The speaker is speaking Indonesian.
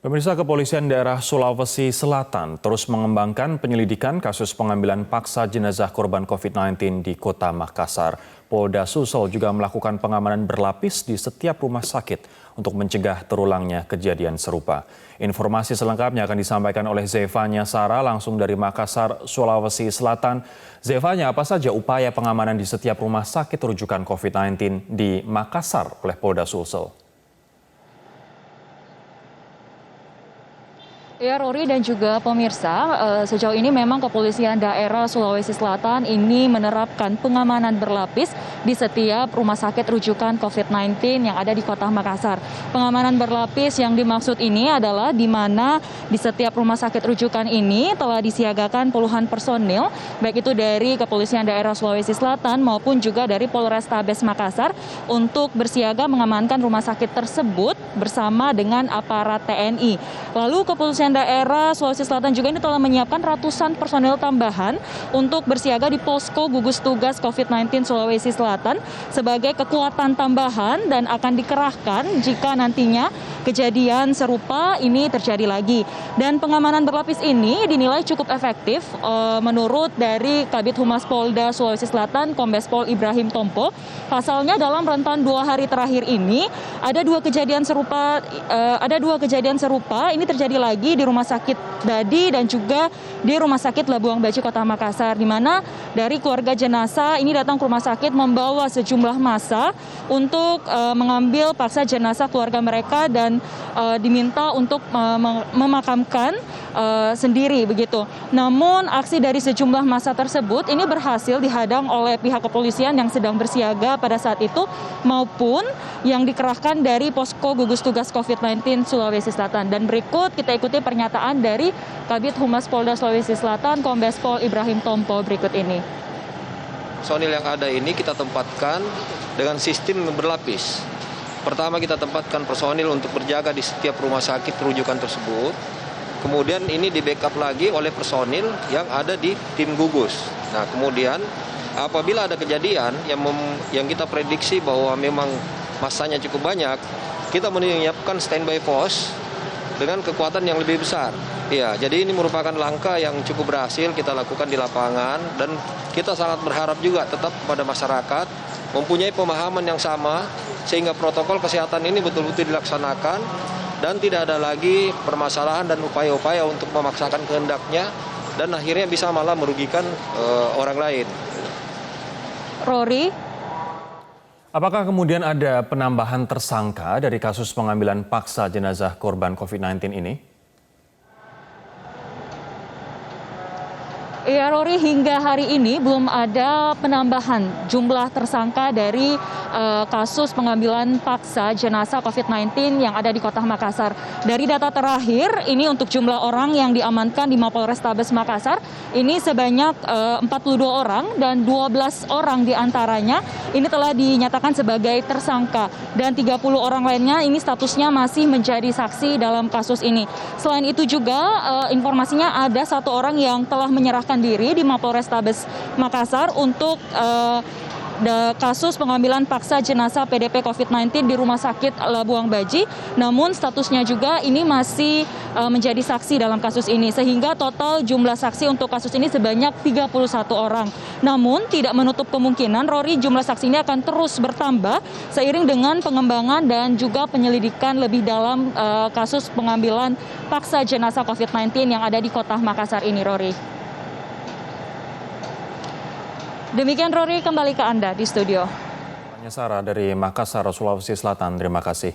Pemirsa, Kepolisian Daerah Sulawesi Selatan terus mengembangkan penyelidikan kasus pengambilan paksa jenazah korban COVID-19 di Kota Makassar. Polda Sulsel juga melakukan pengamanan berlapis di setiap rumah sakit untuk mencegah terulangnya kejadian serupa. Informasi selengkapnya akan disampaikan oleh Zevanya Sara langsung dari Makassar, Sulawesi Selatan. Zevanya, apa saja upaya pengamanan di setiap rumah sakit rujukan COVID-19 di Makassar oleh Polda Sulsel? Ya, Rory dan juga pemirsa, sejauh ini memang Kepolisian Daerah Sulawesi Selatan ini menerapkan pengamanan berlapis di setiap rumah sakit rujukan COVID-19 yang ada di Kota Makassar. Pengamanan berlapis yang dimaksud ini adalah di mana di setiap rumah sakit rujukan ini telah disiagakan puluhan personil, baik itu dari Kepolisian Daerah Sulawesi Selatan maupun juga dari Polrestabes Makassar untuk bersiaga mengamankan rumah sakit tersebut bersama dengan aparat TNI. Lalu Kepolisian Daerah Sulawesi Selatan juga ini telah menyiapkan ratusan personil tambahan untuk bersiaga di posko gugus tugas COVID-19 Sulawesi Selatan sebagai kekuatan tambahan dan akan dikerahkan jika nantinya kejadian serupa ini terjadi lagi. Dan pengamanan berlapis ini dinilai cukup efektif menurut dari Kabid Humas Polda Sulawesi Selatan Kombes Pol Ibrahim Tompo. Pasalnya dalam rentan 2 hari terakhir ini ada dua kejadian serupa ini terjadi lagi di Rumah Sakit Dadi dan juga di Rumah Sakit Labuang Bajo Kota Makassar, di mana dari keluarga jenazah ini datang ke rumah sakit membawa sejumlah massa untuk mengambil paksa jenazah keluarga mereka dan diminta untuk memakamkan sendiri begitu. Namun aksi dari sejumlah massa tersebut ini berhasil dihadang oleh pihak kepolisian yang sedang bersiaga pada saat itu maupun yang dikerahkan dari posko gugus tugas COVID-19 Sulawesi Selatan. Dan berikut kita ikuti pernyataan dari Kabid Humas Polda Sulawesi Selatan Kombes Pol Ibrahim Tompo berikut ini. Personil yang ada ini kita tempatkan dengan sistem berlapis. Pertama kita tempatkan personil untuk berjaga di setiap rumah sakit rujukan tersebut. Kemudian ini di backup lagi oleh personil yang ada di tim gugus. Nah kemudian apabila ada kejadian yang kita prediksi bahwa memang masanya cukup banyak, kita menyiapkan standby force dengan kekuatan yang lebih besar. Ya, jadi ini merupakan langkah yang cukup berhasil kita lakukan di lapangan dan kita sangat berharap juga tetap kepada masyarakat mempunyai pemahaman yang sama sehingga protokol kesehatan ini betul-betul dilaksanakan dan tidak ada lagi permasalahan dan upaya-upaya untuk memaksakan kehendaknya dan akhirnya bisa malah merugikan orang lain. Rory, Apakah kemudian ada penambahan tersangka dari kasus pengambilan paksa jenazah korban COVID-19 ini? ya Rory, hingga hari ini belum ada penambahan jumlah tersangka dari kasus pengambilan paksa jenazah COVID-19 yang ada di Kota Makassar. Dari data terakhir, ini untuk jumlah orang yang diamankan di Mapolrestabes Makassar, ini sebanyak 42 orang dan 12 orang diantaranya ini telah dinyatakan sebagai tersangka. Dan 30 orang lainnya ini statusnya masih menjadi saksi dalam kasus ini. Selain itu juga informasinya ada satu orang yang telah menyerahkan diri di Mapolrestabes Makassar untuk kasus pengambilan paksa jenazah PDP COVID-19 di Rumah Sakit Labuang Bajo. Namun statusnya juga ini masih menjadi saksi dalam kasus ini. Sehingga total jumlah saksi untuk kasus ini sebanyak 31 orang. Namun tidak menutup kemungkinan, Rory, jumlah saksi ini akan terus bertambah seiring dengan pengembangan dan juga penyelidikan lebih dalam kasus pengambilan paksa jenazah COVID-19 yang ada di Kota Makassar ini, Rory. Demikian Rory, kembali ke Anda di studio. Zevanya Sara dari Makassar, Sulawesi Selatan, terima kasih.